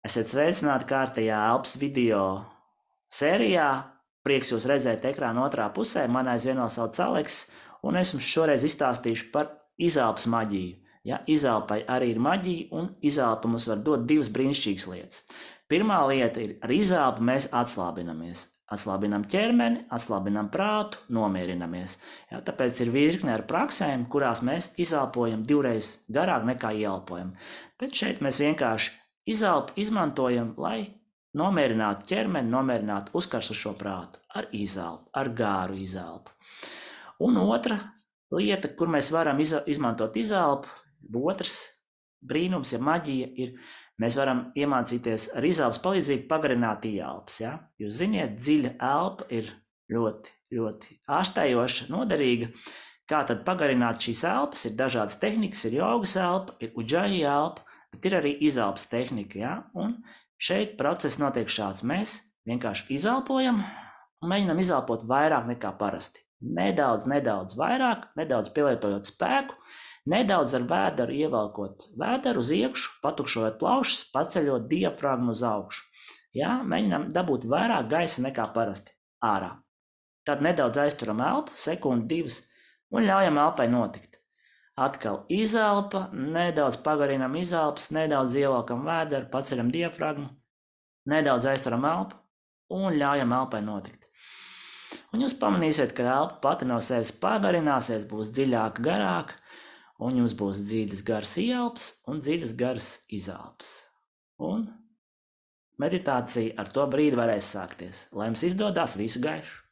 Esiet sveicināti kārtējā elpas video sērijā. Prieks jūs redzēt ekrāna otrā pusē. Man aizvien vēl sauc Aleks, un es jums šoreiz izstāstīšu par izelpas maģiju. Ja, izelpai arī ir maģija, un izelpa mums var dot divas brīnišķīgas lietas. Pirmā lieta ir, ar izelpu mēs atslābinamies. Atslābinam ķermeni, atslābinam prātu, nomierinamies. Ja, tāpēc ir virkne ar praksēm, kurās mēs izelpojam divreiz garāk nekā ieelpojam. Bet šeit mēs vienkārši izelpu izmantojam, lai nomierinātu ķermeni, nomierinātu uzkarsušo prātu ar izelpu, ar gāru izelpu. Un otra lieta, kur mēs varam izmantot izelpu, otrs brīnums, ja maģija ir, mēs varam iemācīties ar izelpas palīdzību pagarināt ieelpas. Ja? Jūs ziniet, dziļa elpa ir ļoti, ļoti ārstējoša, noderīga. Kā tad pagarināt šīs elpas? Ir dažādas tehnikas, ir jogas elpa, ir uģaji elpa, bet ir arī izelpas tehnika. Ja? Un šeit process notiek šāds. Mēs vienkārši izelpojam un mēģinam izelpot vairāk nekā parasti. Nedaudz vairāk, nedaudz pielietojot spēku, nedaudz ar vēderu ievelkot vēderu uz iekšu, patukšojot plaušas, paceļot diafragmu uz augšu. Ja? Mēģinam dabūt vairāk gaisa nekā parasti ārā. Tad nedaudz aizturam elpu, sekundi, divas, un ļaujam elpai notikt. Atkal izelpa, nedaudz pagarinam izelpas, nedaudz ievelkam vēderu, paceļam diafragmu, nedaudz aizturam elpu un ļaujam elpai notikt. Un jūs pamanīsiet, ka elpa pati no sevis pagarināsies, būs dziļāka, garāka, un jums būs dziļas garas ieelpas un dziļas garas izelpas. Un meditācija ar to brīdi varēs sākties. Lai jums izdodas, visu gaišu!